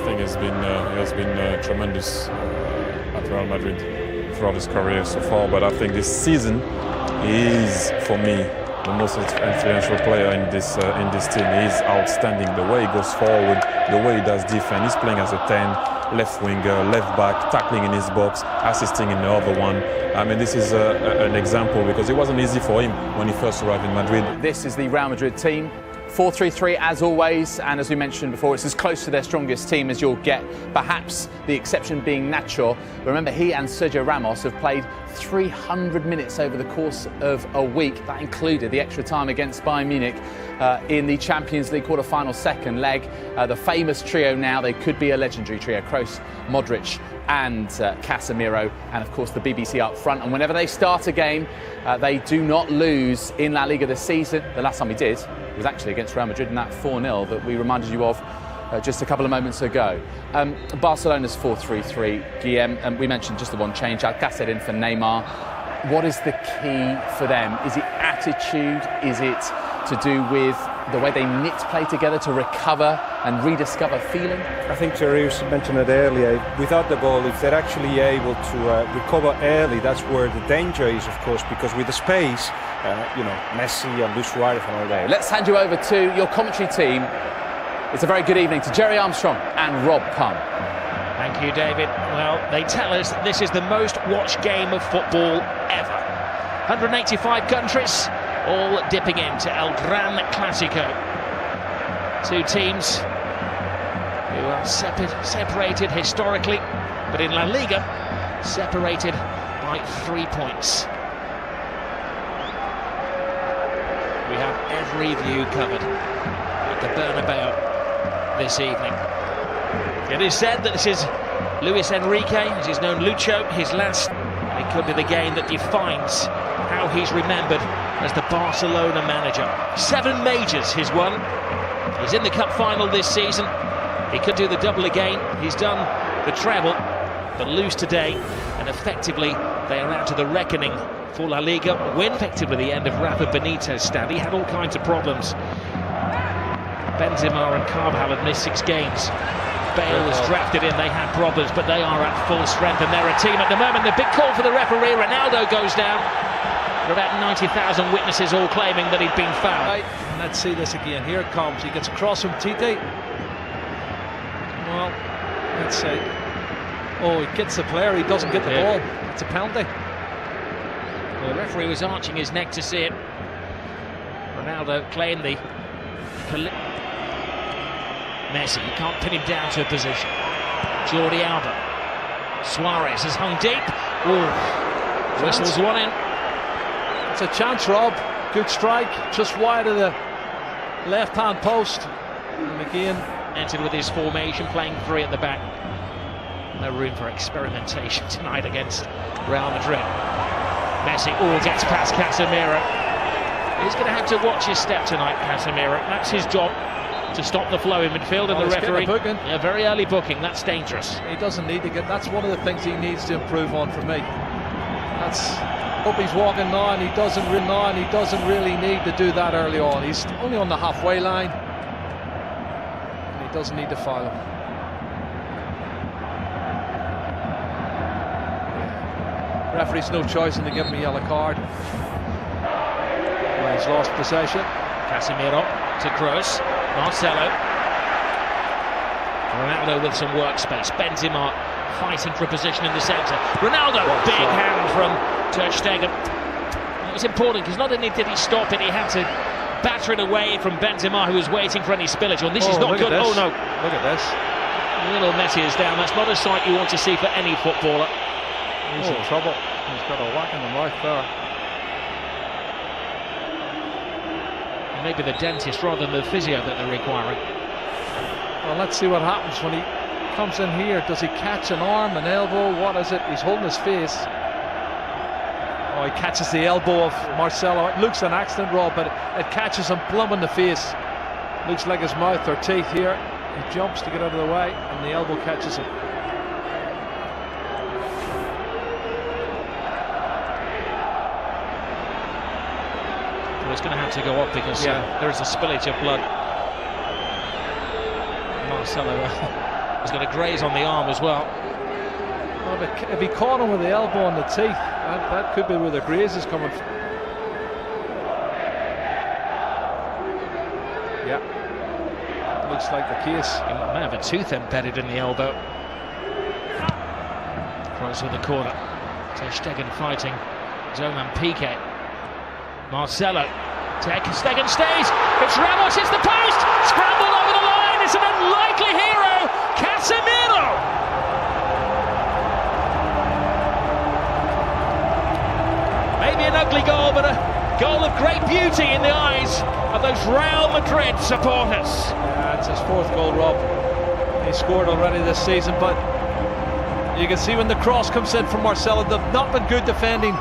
think he has been tremendous at Real Madrid throughout his career so far. But I think this season he is, for me, the most influential player in this team. He's outstanding. The way he goes forward, the way he does defense. He's playing as a 10, left winger, left back, tackling in his box, assisting in the other one. I mean, this is an example because it wasn't easy for him when he first arrived in Madrid. This is the Real Madrid team. 4-3-3 as always, and as we mentioned before, it's as close to their strongest team as you'll get, perhaps the exception being Nacho. Remember, he and Sergio Ramos have played 300 minutes over the course of a week. That included the extra time against Bayern Munich in the Champions League quarter-final second leg. The famous trio now, they could be a legendary trio, Kroos, Modric and Casemiro, and of course the BBC up front. And whenever they start a game, they do not lose in La Liga this season. The last time we did was actually against Real Madrid in that 4-0 that we reminded you of just a couple of moments ago. Barcelona's 4-3-3, Guillem, we mentioned just the one change, Alcácer in for Neymar. What is the key for them? Is it attitude? Is it to do with the way they knit play together to recover and rediscover feeling? I think Teresa mentioned it earlier. Without the ball, if they're actually able to recover early, that's where the danger is, of course, because with the space, Messi and Luis Suarez and all that. Let's hand you over to your commentary team. It's a very good evening to Jerry Armstrong and Rob Pun. Thank you, David. Well, they tell us that this is the most watched game of football ever. 185 countries, all dipping into El Gran Clásico. Two teams who are separated historically, but in La Liga, separated by 3 points. We have every view covered at the Bernabeu this evening. It is said that this is Luis Enrique, as he's known Lucho, his last. It could be the game that defines how he's remembered as the Barcelona manager. 7 majors he's won. He's in the cup final this season. He could do the double again. He's done the treble, but lose today, and effectively they are out to the reckoning for La Liga. Win effectively the end of Rafa Benitez's stand. He had all kinds of problems. Benzema and Carvajal had missed 6 games. Bale was drafted in, they had problems, but they are at full strength and they're a team at the moment. The big call for the referee, Ronaldo goes down. There are about 90,000 witnesses all claiming that he'd been fouled. Right. Let's see this again. Here it comes. He gets across from Tite. Well, let's say, he gets the player, he doesn't get the ball. It's a penalty. The referee was arching his neck to see it. Ronaldo claimed the... Messi, you can't pin him down to a position. Jordi Alba. Suarez has hung deep. Whistles one in. It's a chance, Rob. Good strike, just wide of the left-hand post. And again, entered with his formation, playing 3 at the back. No room for experimentation tonight against Real Madrid. Messi gets past Casemiro. He's going to have to watch his step tonight, Casemiro. That's his job, to stop the flow in midfield, and the referee. A very early booking, that's dangerous. He doesn't need to get. That's one of the things he needs to improve on for me. That's up. He's walking now, and he doesn't really need to do that early on. He's only on the halfway line, and he doesn't need to foul him. Referee's no choice in to give him a yellow card. Well, he's lost possession. Casemiro to Kroos. Marcelo. Ronaldo with some workspace. Benzema fighting for a position in the centre. Ronaldo, big hand from Ter Stegen. It was important because not only did he stop it, he had to batter it away from Benzema, who was waiting for any spillage. This is not good. Oh no! Look at this. Little Messi is down. That's not a sight you want to see for any footballer. He's in trouble. He's got a whack in the mouth there. Maybe the dentist rather than the physio that they're requiring. Well, let's see what happens when he comes in here. Does he catch an arm, an elbow? What is it? He's holding his face. He catches the elbow of Marcelo. It looks an accident, Rob, but it catches him plumb in the face. Looks like his mouth or teeth here. He jumps to get out of the way, and the elbow catches him. It's going to have to go up because there is a spillage of blood. Marcelo He's got a graze on the arm as well. Oh, but if he caught him with the elbow on the teeth, that could be where the graze is coming from. Yeah, looks like the case. He might have a tooth embedded in the elbow. Cross with the corner. Ter Stegen fighting his own man Piqué. Marcelo. Ter Stegen stays. It's Ramos, it's the post. Scrambled over the line. It's an unlikely hero. Casemiro. Maybe an ugly goal, but a goal of great beauty in the eyes of those Real Madrid supporters. Yeah, it's his 4th goal, Rob. He scored already this season, but you can see when the cross comes in from Marcelo, they've not been good defending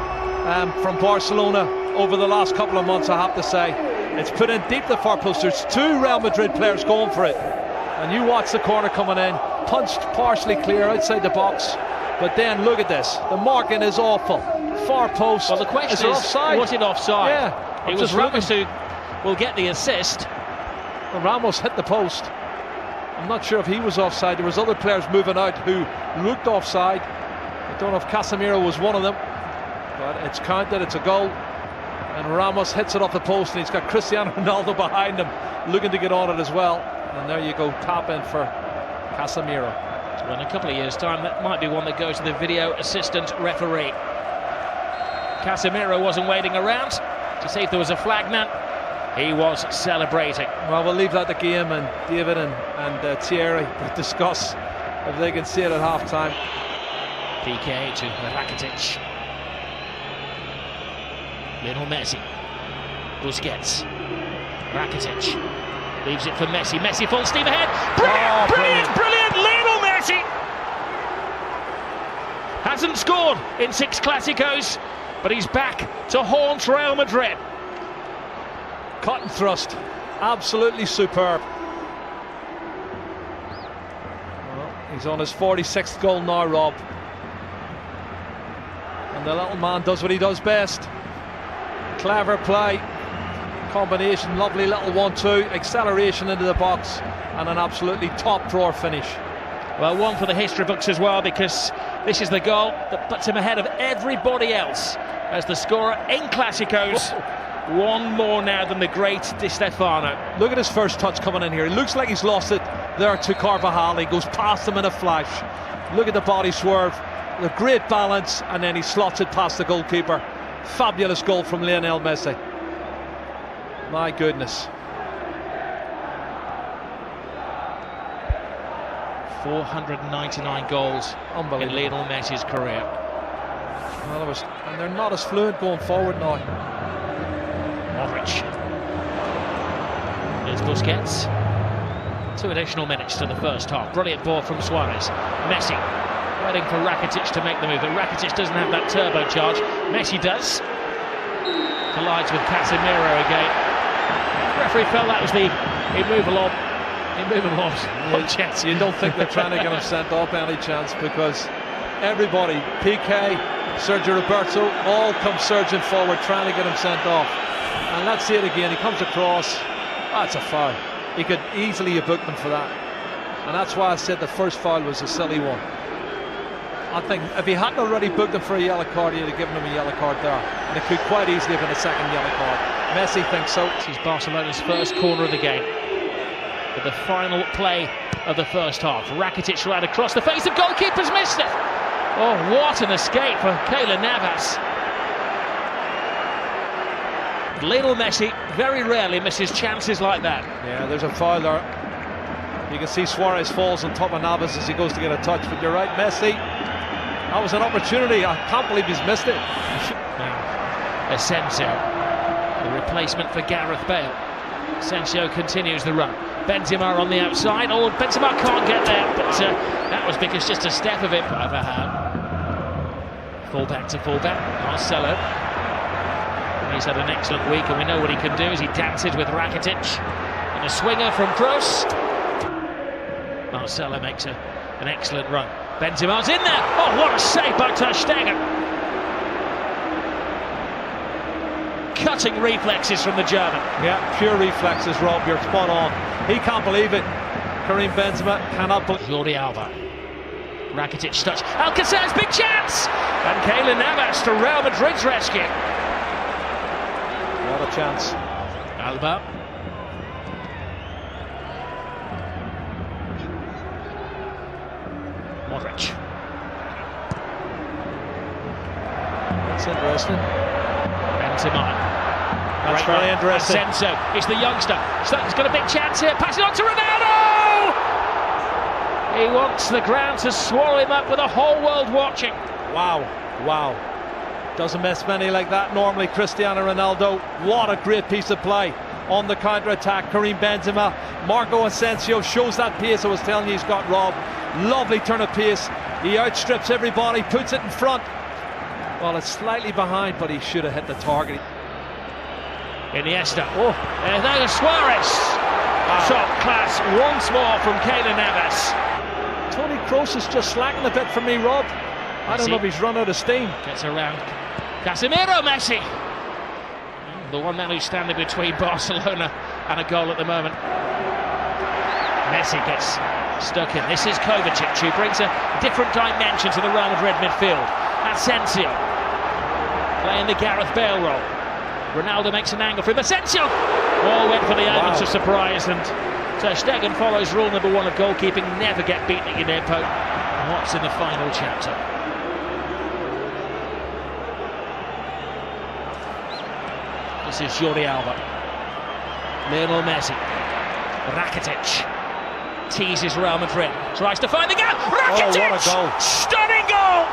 from Barcelona over the last couple of months, I have to say. It's put in deep the far post. There's 2 Real Madrid players going for it. And you watch the corner coming in, punched partially clear outside the box. But then look at this. The marking is awful. Far post. Well, the question is offside? was it offside? Yeah. It was Ramos who will get the assist. Well, Ramos hit the post. I'm not sure if he was offside. There was other players moving out who looked offside. I don't know if Casemiro was one of them, but it's counted. It's a goal, and Ramos hits it off the post, and he's got Cristiano Ronaldo behind him looking to get on it as well. And there you go, tap in for Casemiro. So in a couple of years' time, that might be one that goes to the video assistant referee. Casemiro wasn't waiting around to see if there was a flag now. He was celebrating. Well, we'll leave that to game, and David and Thierry will discuss if they can see it at half-time. Piqué to Rakitic. Lionel Messi. Busquets. Rakitic. Leaves it for Messi. Messi full steam ahead. Brilliant! Lionel Messi! Hasn't scored in 6 Clásicos, but he's back to haunt Real Madrid. Cut and thrust, absolutely superb. Well, he's on his 46th goal now, Rob. And the little man does what he does best. Clever play, combination, lovely little 1-2, acceleration into the box, and an absolutely top drawer finish. Well, one for the history books as well, because this is the goal that puts him ahead of everybody else as the scorer in Clásicos. One more now than the great Di Stefano. Look at his first touch coming in here. It looks like he's lost it there to Carvajal. He goes past him in a flash. Look at the body swerve, the great balance, and then he slots it past the goalkeeper. Fabulous goal from Lionel Messi. My goodness. 499 goals in Lionel Messi's career. Well, and they're not as fluent going forward now. Modric. Here's Busquets. 2 additional minutes to the first half. Brilliant ball from Suarez. Messi waiting for Rakitic to make the move, but Rakitic doesn't have that turbocharge. Messi does. Collides with Casemiro again. The referee felt that was the immovable object. You don't think they're trying to get him sent off any chance, because everybody, Piqué, Sergio Roberto, all come surging forward trying to get him sent off. And let's see it again. He comes across. That's a foul. He could easily have booked him for that. And that's why I said the first foul was a silly one. I think if he hadn't already booked him for a yellow card, he'd have given him a yellow card there. And it could quite easily have been a second yellow card. Messi thinks so. This is Barcelona's first corner of the game. But the final play of the first half. Rakitic right across the face of goalkeepers, missed it. Oh, what an escape for Keylor Navas. Lionel Messi very rarely misses chances like that. Yeah, there's a foul there. You can see Suarez falls on top of Navas as he goes to get a touch, but you're right, Messi. That was an opportunity. I can't believe he's missed it. Asensio, the replacement for Gareth Bale. Asensio continues the run. Benzema on the outside. Oh, Benzema can't get there, but that was because just a step of it. Fullback to fullback. Marcelo. He's had an excellent week, and we know what he can do as he dances with Rakitic. And a swinger from Kroos. Marcelo makes an excellent run. Benzema's in there. Oh, what a save by Ter Stegen. Cutting reflexes from the German. Yeah, pure reflexes, Rob. You're spot on. He can't believe it. Karim Benzema cannot believe. Jordi Alba. Rakitic touch. Alcacer's big chance! And Keylor Navas to Real Madrid's rescue. What a chance. Alba. Modric. That's interesting. Benzema. That's very interesting. Asensio is the youngster. He's got a big chance here. Pass it on to Ronaldo! He wants the ground to swallow him up with the whole world watching. Wow, wow. Doesn't miss many like that normally. Cristiano Ronaldo, what a great piece of play on the counter-attack. Karim Benzema, Marco Asensio shows that pace I was telling you he's got, Rob. Lovely turn of pace. He outstrips everybody, puts it in front. Well, it's slightly behind, but he should have hit the target. Iniesta. Oh, there's Suarez. Top class once more from Keylor Navas. Toni Kroos is just slacking a bit for me, Rob. I don't know if he's run out of steam. Gets around Casemiro. Messi, the one man who's standing between Barcelona and a goal at the moment. Messi gets stuck in. This is Kovacic, who brings a different dimension to the Real Madrid midfield. Asensio playing the Gareth Bale role. Ronaldo makes an angle for him. Asensio! All went for the elements of surprise, and Ter Stegen follows rule number 1 of goalkeeping: never get beaten at your near post. And what's in the final chapter? This is Jordi Alba. Lionel Messi. Rakitic teases Real Madrid. Tries to find the gap. Rakitic! Oh, what a goal. Stunning goal!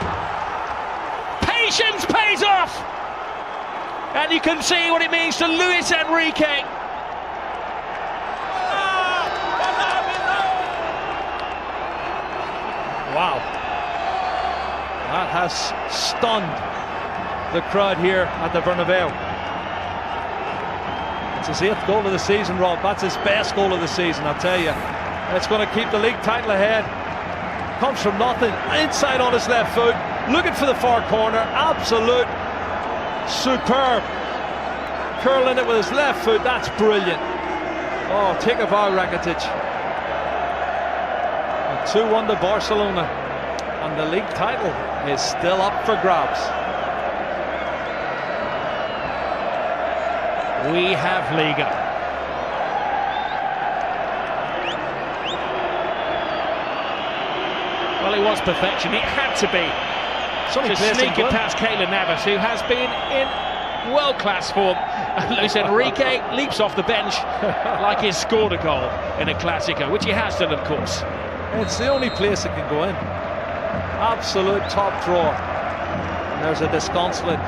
Patience pays off! And you can see what it means to Luis Enrique. Wow. That has stunned the crowd here at the Bernabeu. It's his 8th goal of the season, Rob. That's his best goal of the season, I'll tell you. It's going to keep the league title ahead. Comes from nothing, inside on his left foot, looking for the far corner. Absolute superb. Curling it with his left foot, that's brilliant. Oh, take a bow, Rakitic. 2-1 to Barcelona, and the league title is still up for grabs. We have Liga. Well, it was perfection. It had to be. To sneak it past Keylor Navas, who has been in world-class form. Luis Enrique leaps off the bench like he's scored a goal in a Clásico, which he has done, of course. It's the only place it can go in. Absolute top drawer. And there's a disconsolate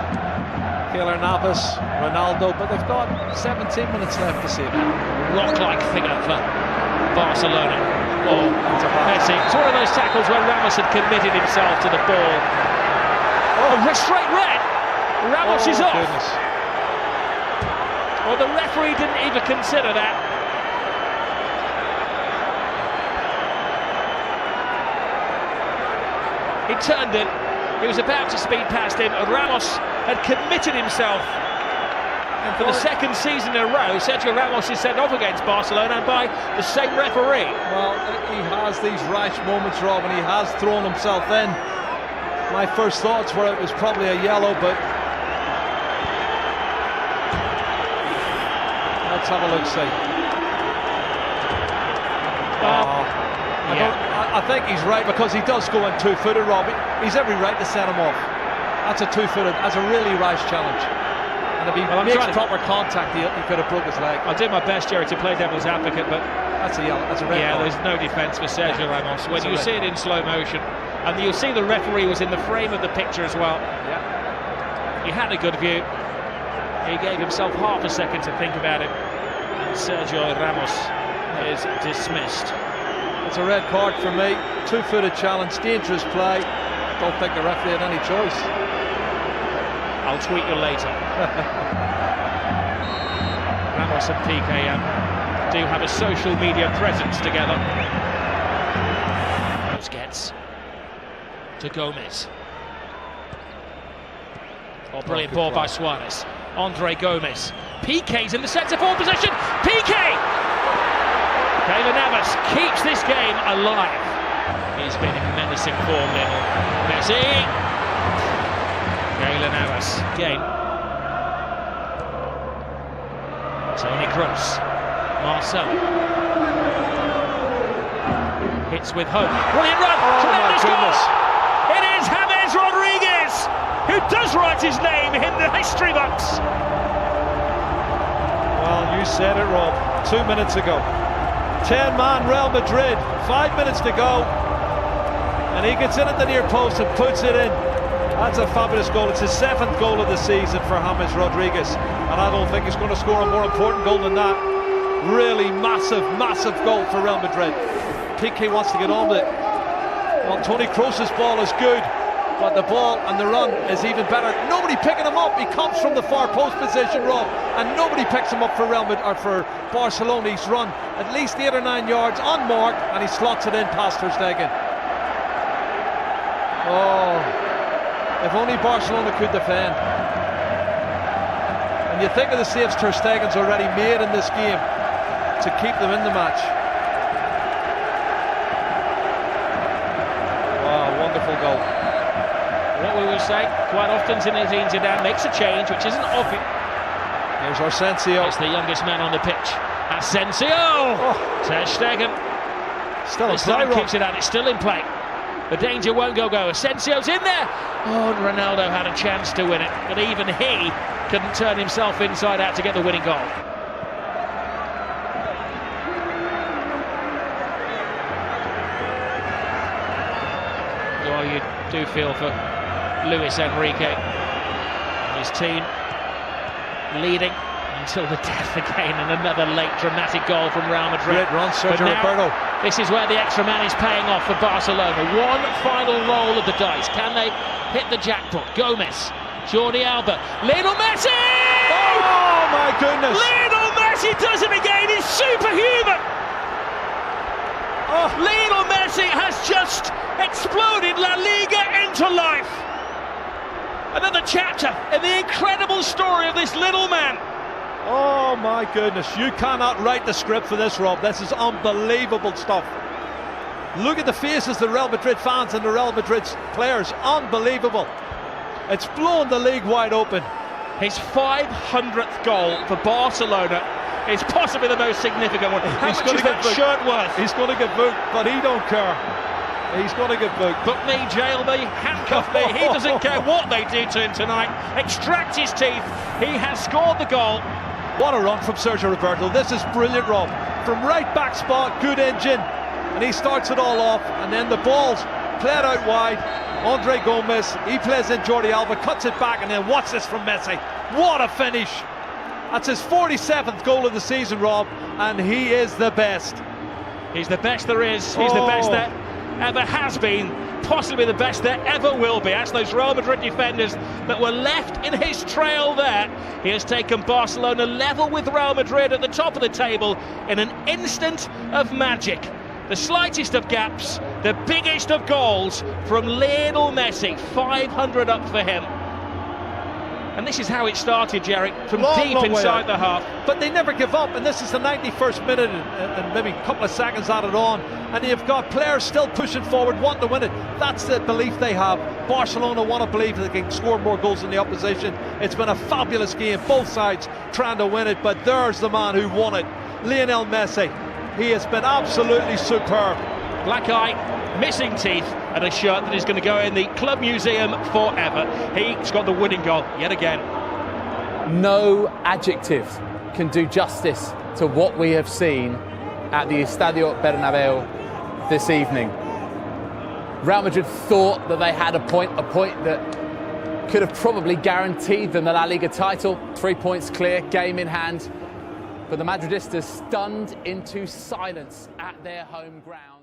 Keylor Navas, Ronaldo, but they've got 17 minutes left to see it. Rock-like figure for Barcelona. Oh, Messi. It's one of those tackles where Ramos had committed himself to the ball. Oh, straight red. Ramos is off. Goodness. Well, the referee didn't even consider that. He turned it. He was about to speed past him. Ramos had committed himself. And for the second season in a row, Sergio Ramos is sent off against Barcelona by the same referee. Well, he has these rash moments, Rob, and he has thrown himself in. My first thoughts were it was probably a yellow, but let's have a look, see. I think he's right, because he does go in two-footed, Rob. He's every right to set him off. That's a two-footed, that's a really rash challenge. And if he makes proper contact, he could have broke his leg. I'll do my best, Jerry, to play devil's advocate, but that's a yellow, that's a red card. There's no defence for Sergio Ramos. When you see it in slow motion, and you'll see the referee was in the frame of the picture as well. Yeah. He had a good view. He gave himself half a second to think about it. And Sergio Ramos is dismissed. It's a red card for me. Two-footed challenge, dangerous play. Don't think the referee had any choice. I'll tweet you later. Ramos and Piqué do have a social media presence together. Busquets to Gomez. Oh, brilliant ball by Suarez. Andre Gomez. Piqué's in the centre forward position. Piqué! Keylor Navas keeps this game alive. He's been in menacing form, Lionel Messi. Keylor Navas again. Toni Kroos. Marcelo. Hits with hope. Brilliant run. Tremendous goal. It is James Rodriguez who does write his name in the history books. Well, you said it, Rob. 2 minutes ago. 10-man Real Madrid. 5 minutes to go. And he gets in at the near post and puts it in. That's a fabulous goal. It's his 7th goal of the season for James Rodriguez. And I don't think he's going to score a more important goal than that. Really massive, massive goal for Real Madrid. Piqué wants to get on with it. Well, Toni Kroos' ball is good, but the ball and the run is even better. Nobody picking him up. He comes from the far post position, Rob, and nobody picks him up for Real Madrid, or for Barcelona. He's run at least 8 or 9 yards unmarked, and he slots it in past Ter Stegen. Oh, if only Barcelona could defend. And you think of the saves Ter Stegen's already made in this game to keep them in the match. Wow, wonderful goal. What we will say quite often, Zinedine Zidane makes a change which isn't obvious. Here's Asensio. It's the youngest man on the pitch. Asensio! Ter Stegen. Still in This play, time keeps it out, it's still in play. The danger won't go. Asensio's in there. Oh, and Ronaldo had a chance to win it, but even he couldn't turn himself inside out to get the winning goal. Oh, you do feel for Luis Enrique and his team, leading until the death again, and another late dramatic goal from Real Madrid. Great run, Sergio Roberto. This is where the extra man is paying off for Barcelona. One final roll of the dice. Can they hit the jackpot? Gomez, Jordi Alba, Lionel Messi! Oh my goodness! Lionel Messi does it again. He's superhuman. Oh, Lionel Messi has just exploded La Liga into life. Another chapter in the incredible story of this little man. Oh my goodness, you cannot write the script for this, Rob. This is unbelievable stuff. Look at the faces of the Real Madrid fans and the Real Madrid players. Unbelievable. It's blown the league wide open. His 500th goal for Barcelona is possibly the most significant one. How much is that shirt worth? He's going to get booked, but he don't care. He's going to get booked. Book me, jail me, handcuff me. He doesn't care what they do to him tonight. Extract his teeth. He has scored the goal. What a run from Sergio Roberto. This is brilliant, Rob. From right back spot, good engine. And he starts it all off. And then the ball's played out wide. Andre Gomez, he plays in Jordi Alba, cuts it back, and then watch this from Messi. What a finish. That's his 47th goal of the season, Rob. And he is the best. He's the best there is. He's the best there ever has been. Possibly the best there ever will be. That's those Real Madrid defenders that were left in his trail there. He has taken Barcelona level with Real Madrid at the top of the table in an instant of magic. The slightest of gaps, the biggest of goals from Lionel Messi. 500 up for him. And this is how it started, Jerry, from deep inside the half. But they never give up, and this is the 91st minute and maybe a couple of seconds added on, and you've got players still pushing forward, wanting to win it. That's the belief they have. Barcelona want to believe that they can score more goals than the opposition. It's been a fabulous game, both sides trying to win it, but there's the man who won it, Lionel Messi. He has been absolutely superb. Black eye, missing teeth, and a shirt that is going to go in the club museum forever. He's got the winning goal yet again. No adjective can do justice to what we have seen at the Estadio Bernabeu this evening. Real Madrid thought that they had a point that could have probably guaranteed them the La Liga title. 3 points clear, game in hand. But the Madridistas stunned into silence at their home ground.